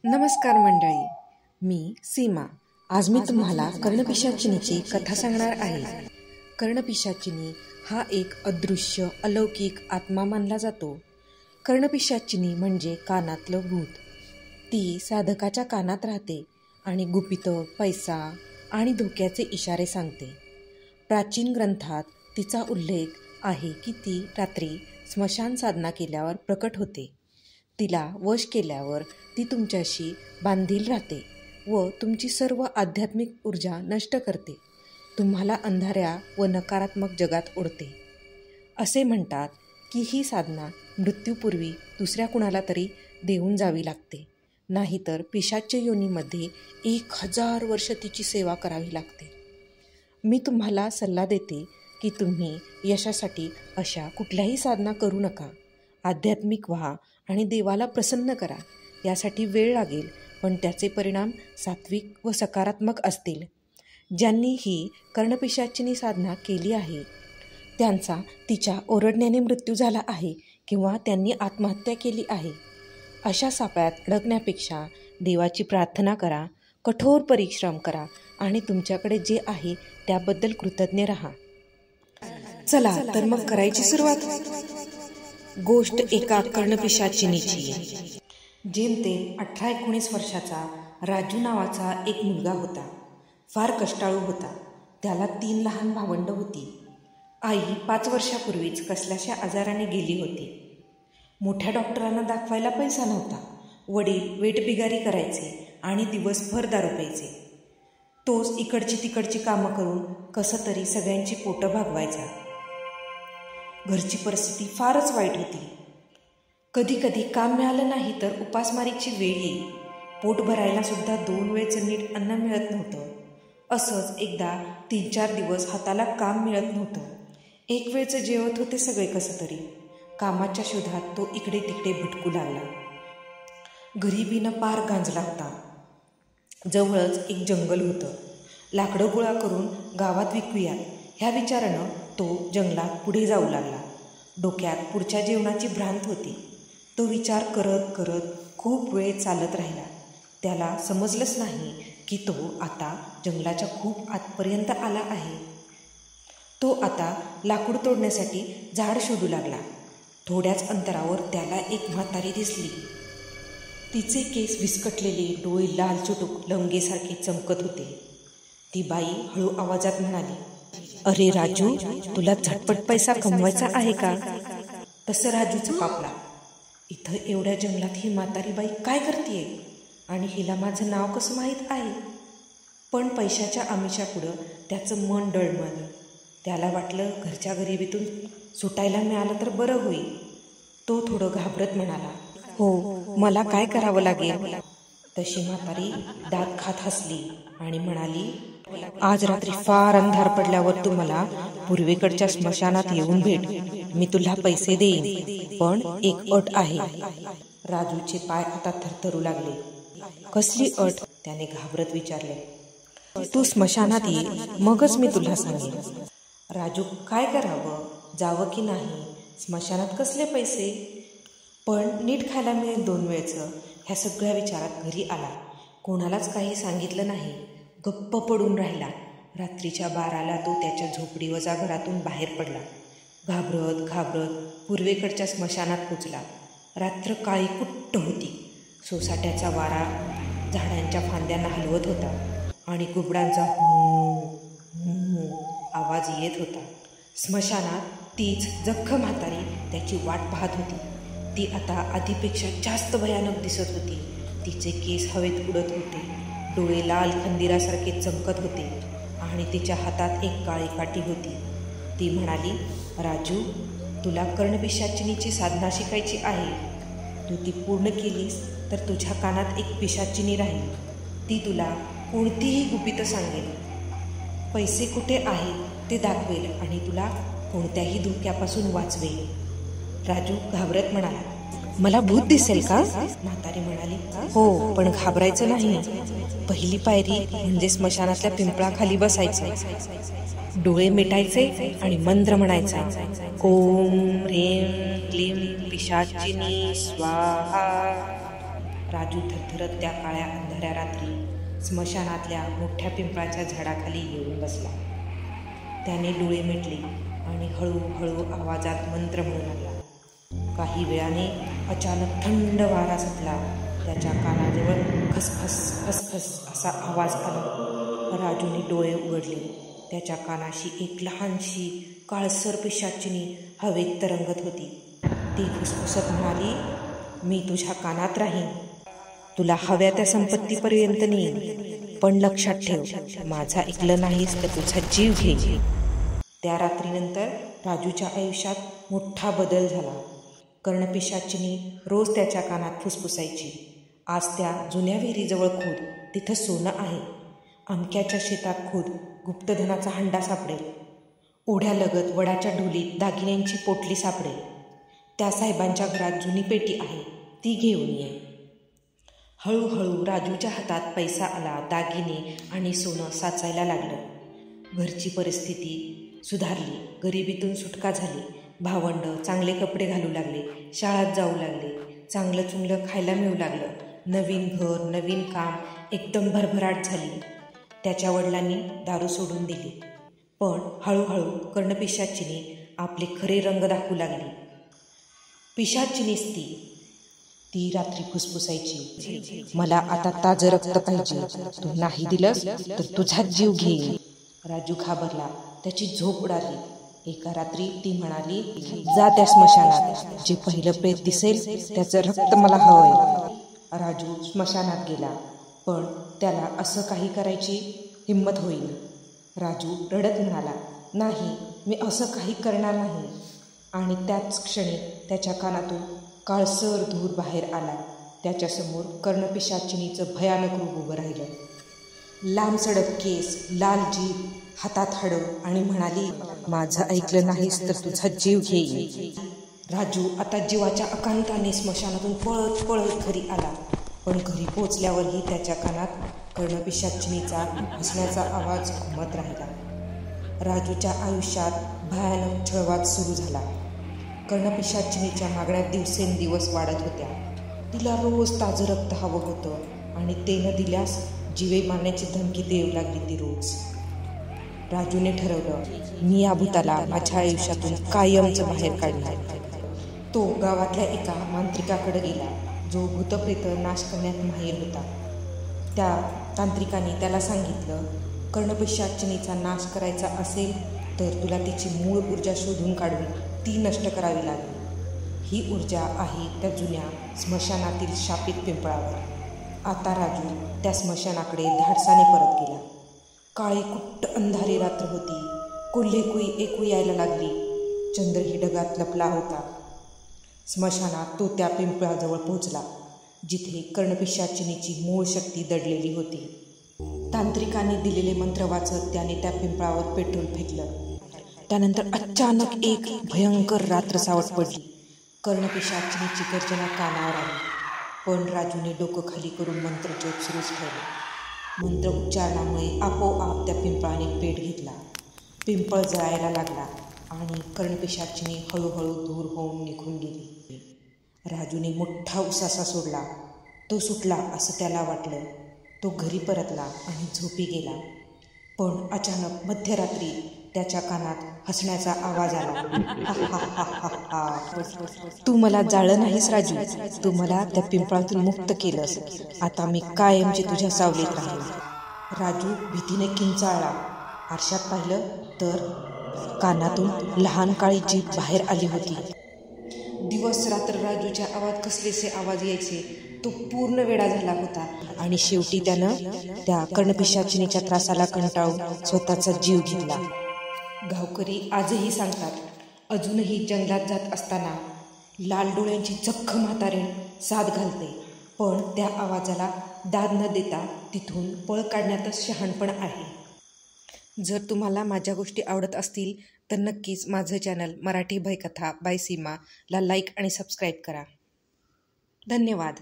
नमस्कार मंडळी, मी सीमा. आज मी तुम्हाला कर्णपिशाचिनीची कथा सांगणार आहे. कर्णपिशाचिनी हा एक अदृश्य अलौकिक आत्मा मानला जातो. कर्णपिशाचिनी म्हणजे कानातलं भूत. ती साधकाच्या कानात राहते आणि गुपितं, पैसा आणि धोक्याचे इशारे सांगते. प्राचीन ग्रंथात तिचा उल्लेख आहे की ती रात्री स्मशान साधना केल्यावर प्रकट होते. तिला वश केल्यावर ती तुमच्याशी बांधील राहते व तुमची सर्व आध्यात्मिक ऊर्जा नष्ट करते. तुम्हाला अंधाऱ्या व नकारात्मक जगात ओढते. असे म्हणतात की ही साधना मृत्यूपूर्वी दुसऱ्या कुणाला तरी देऊन जावी लागते, नाहीतर पिशाच्य योनीमध्ये 1000 वर्ष तिची सेवा करावी लागते. मी तुम्हाला सल्ला देते की तुम्ही यशासाठी अशा कुठल्याही साधना करू नका. आध्यात्मिक व्हा आणि देवाला प्रसन्न करा. यासाठी वेळ लागेल, पण त्याचे परिणाम सात्विक व सकारात्मक असतील. ज्यांनी ही कर्णपिशाचिनी साधना केली आहे त्यांचा तिच्या ओरडण्याने मृत्यू झाला आहे किंवा त्यांनी आत्महत्या केली आहे. अशा सापळ्यात अडकण्यापेक्षा देवाची प्रार्थना करा, कठोर परिश्रम करा आणि तुमच्याकडे जे आहे त्याबद्दल कृतज्ञ राहा. चला तर मग करायची सुरुवात. गोष्ट एका कर्णपिशाचिनीची. जेमतेम 18-19 वर्षाचा राजू नावाचा एक मुलगा होता. फार कष्टाळू होता. त्याला 3 लहान भावंडं होती. आई 5 वर्षापूर्वीच कसल्याशा आजाराने गेली होती. मोठ्या डॉक्टरांना दाखवायला पैसा नव्हता. वडील वेठबिगारी करायचे आणि दिवसभर दारू प्यायचे. तोच इकडची तिकडची कामं करून कसं तरी सगळ्यांची पोटं भागवायचा. घरची परिस्थिती फारच वाईट होती. कधी कधी काम मिळालं नाही तर उपासमारीची वेळ येई. पोट भरायला सुद्धा 2 वेळचं नीट अन्न मिळत नव्हतं. असंच एकदा 3-4 दिवस हाताला काम मिळत नव्हतं. एक वेळचं जेवत होते सगळे कसं तरी. कामाच्या शोधात तो इकडे तिकडे भटकू लागला. गरिबीनं पार गांजला होता. जवळच एक जंगल होतं. लाकडं गोळा करून गावात विकूया ह्या विचारानं तो जंगलात पुढे जाऊ लागला. डोक्यात पुढच्या जेवणाची भ्रांत होती. तो विचार करत करत खूप वेळ चालत राहिला. त्याला समजलंच नाही की तो आता जंगलाच्या खूप आतपर्यंत आला आहे. तो आता लाकूड तोडण्यासाठी झाड शोधू लागला. थोड्याच अंतरावर त्याला एक म्हातारी दिसली. तिचे केस विस्कटलेले, डोळे लाल चुटूक लंगेसारखे चमकत होते. ती बाई हळू आवाजात म्हणाली, "अरे राजू, तुला झटपट पैसा कमवायचा आहे का?" तसं राजू चपापला. इथं एवढ्या जंगलात ही म्हातारी बाई काय करतेय आणि हिला माझं नाव कसं माहीत आहे? पण पैशाच्या आमिषा पुढं त्याचं मन डळमळलं. त्याला वाटलं घरच्या गरिबीतून सुटायला मिळालं तर बरं होईल. तो थोडं घाबरत म्हणाला, "हो, मला काय करावं लागेल?" तशी म्हातारी दात खात हसली आणि म्हणाली, "आज रात्री फार अंधार पडल्यावर तू मला पूर्वेकडच्या स्मशानात येऊन भेट. मी तुला पैसे देईन, पण एक अट आहे." राजूचे पाय आता थरथरू लागले. "कसली अट?" त्याने घाबरत विचारले. "तू स्मशानात ये, मगच मी तुला सांगेन." राजू काय करावं, जावं की नाही? स्मशानात कसले पैसे? पण नीट खायला मिळेल 2 वेळचं, ह्या सगळ्या विचारात घरी आला. कोणालाच काही सांगितलं नाही. गप्प पडून राहिला. रात्रीच्या 12ला तो त्याच्या झोपडीवजा घरातून बाहेर पडला. घाबरत घाबरत पूर्वेकडच्या स्मशानात पोचला. रात्र काळी कुट्ट होती. सोसाट्याचा वारा झाडांच्या फांद्यांना हलवत होता आणि घुबडांचा हू आवाज येत होता. स्मशानात तीच जख्ख म्हातारी त्याची वाट पाहत होती. ती आता आधीपेक्षा जास्त भयानक दिसत होती. तिचे केस हवेत उडत होते. डोळे लाल खंदिरासारखे चमकत होते आणि तिच्या हातात एक काळी काठी होती. ती म्हणाली, "राजू, तुला कर्णपिशाचिनीची साधना शिकायची आहे. तू ती पूर्ण केलीस तर तुझ्या कानात एक पिशाचिनी राहील. ती तुला कोणतीही गुपितं सांगेल. पैसे कुठे आहेत ते दाखवेल आणि तुला कोणत्याही धोक्यापासून वाचवेल." राजू घाबरत म्हणाला, "मला भूत दिसेल का?" म्हातारी म्हणाली, "हो, पण घाबरायचं नाही. पहिली पायरी म्हणजे स्मशानातल्या पिंपळाखाली बसायचं. डोळे मिटायचे आणि मंत्र म्हणायचा. ओम ह्रीं क्लीं पिशाचिनी स्वाहा. राजू थरथरत त्या काळ्या अंधाऱ्या रात्री स्मशानातल्या मोठ्या पिंपळाच्या झाडाखाली येऊन बसला. त्याने डोळे मिटले आणि हळूहळू आवाजात मंत्र म्हणू लागला. काही वेळाने अचानक थंड वारा सुटला. त्याच्या कानाजवळ खसखस खसखस असा आवाज आला. राजूने डोळे उघडले. त्याच्या कानाशी एक लहानशी काळसर पिशाचिनी हवेत तरंगत होती. ती फुसफुसत म्हणाली, मी तुझ्या कानात राहीन, तुला हव्या त्या संपत्तीपर्यंत नेईन, पण लक्षात ठेव, माझा ऐकलं नाहीस तर तुझा जीव घेईन. त्या रात्रीनंतर राजूच्या आयुष्यात मोठा बदल झाला. कर्णपिशाचिनी रोज त्याच्या कानात फुसफुसायची, आज त्या जुन्या विहिरीजवळ खोद, तिथं सोनं आहे. अमक्याच्या शेतात खोद, गुप्तधनाचा हंडा सापडेल. ओढ्यालगत वडाच्या ढोलीत दागिन्यांची पोटली सापडेल. त्या साहेबांच्या घरात जुनी पेटी आहे, ती घेऊन ये. हळूहळू राजूच्या हातात पैसा आला. दागिने आणि सोनं साचायला लागलं. घरची परिस्थिती सुधारली. गरिबीतून सुटका झाली. भावंड चांगले कपडे घालू लागले, शाळेत जाऊ लागले, चांगलं चुंगलं खायला मिळू लागलं. नवीन घर, नवीन काम, एकदम भरभराट झाली. त्याच्या वडिलांनी दारू सोडून दिली. पण हळूहळू कर्णपिशाचिनी आपले खरे रंग दाखवू लागली. पिशाचिनीच ती रात्री फुसफुसायची, मला आता ताजं रक्त पाहिजे, तू नाही दिलंस तर तुझाच जीव घेईन. राजू घाबरला. त्याची झोप उडाली. एका रात्री ती म्हणाली, जा त्या स्मशानात, जे पहिलं प्रेत दिसेल त्याचं रक्त मला हवंय. राजू स्मशानात गेला, पण त्याला असं काही करायची हिंमत होईल. राजू रडत म्हणाला, नाही, मी असं काही करणार नाही. आणि त्याच क्षणी त्याच्या कानातून काळसर धूर बाहेर आला. त्याच्यासमोर कर्णपिशाचिनीचं भयानक रूप उभं राहिलं. लांबसडक केस, लाल जीभ, हातात हाडं, आणि म्हणाली, माझं ऐकलं नाहीस तर तुझा जीव घेईन. राजू आता जीवाच्या अकांताने स्मशानातून पळत पळत घरी आला. पण घरी पोचल्यावरही त्याच्या कानात कर्णपिशाचिनीचा हसण्याचा आवाज घुमत राहिला. राजूच्या आयुष्यात भयानक छळवाद सुरू झाला. कर्णपिशाचिनीच्या मागण्या दिवसेंदिवस वाढत होत्या. तिला रोज ताजं रक्त हवं होतं आणि ते न दिल्यास जीवे मारण्याची धमकी देऊ लागली ती रोज. राजूने ठरवलं, मी या भूताला माझ्या आयुष्यातून कायमचं बाहेर काढणार. तो गावातल्या एका मांत्रिकाकडे गेला, जो भूतप्रेत नाश करण्यात माहीर होता. त्या तांत्रिकाने त्याला सांगितलं, कर्णपिशाचिनीचा नाश करायचा असेल तर तुला तिची मूळ ऊर्जा शोधून काढून ती नष्ट करावी लागेल. ही ऊर्जा आहे त्या जुन्या स्मशानातील शापित पिंपळावर. आता राजू त्या स्मशानाकडे धाडसाने परत गेला. काळी कुट्ट अंधारी रात्र होती. कोल्हेकुई ऐकू यायला लागली. चंद्रही ढगात लपला होता. स्मशानात तो त्या पिंपळाजवळ पोहोचला, जिथे कर्णपिशाचिनीची मूळ शक्ती दडलेली होती. तांत्रिकाने दिलेले मंत्र वाचत त्याने त्या पिंपळावर पेट्रोल फेकलं. त्यानंतर अचानक एक भयंकर रात्र सावट पडली. कर्णपिशाचिनीची गर्जना कानावर आली. पण राजूने डोकं खाली करून मंत्रजप सुरूच ठेवला. मंत्र उच्चारणामुळे आपोआप त्या पिंपळाने पेट घेतला. पिंपळ जळायला लागला आणि कर्णपिशाचिनी हळूहळू दूर होऊन निघून गेली. राजूने मोठा उसासा सोडला. तो सुटला असं त्याला वाटलं. तो घरी परतला आणि झोपी गेला. पण अचानक मध्यरात्री त्याच्या कानात हसण्याचा आवाज आला. तू मला जाळलं नाहीस राजू, तू मला त्या पिंपळातून मुक्त केलंस. आता मी कायमची तुझ्या सावलीत राहील. राजू भीतीने किंचाळला. आरशात पाहिलं तर कानातून लहान काळी जीभ बाहेर आली होती. दिवस रात्र राजूच्या आवाज कसलेसे आवाज यायचे. तो पूर्ण वेडा झाला होता आणि शेवटी त्यानं त्या कर्णपिशाचिनीच्या त्रासाला कंटाळून स्वतःचा जीव घेतला. गावकरी आजही सांगतात, अजूनही जंगलात जात असताना लाल डोळ्यांची जख्ख म्हातारीण साद घालते, पण त्या आवाजाला दाद न देता तिथून पळ काढण्यातच शहाणपण आहे. जर तुम्हाला माझ्या गोष्टी आवडत असतील तर नक्कीच माझं चॅनल मराठी भयकथा बाय सीमा ला लाईक आणि सबस्क्राईब करा. धन्यवाद.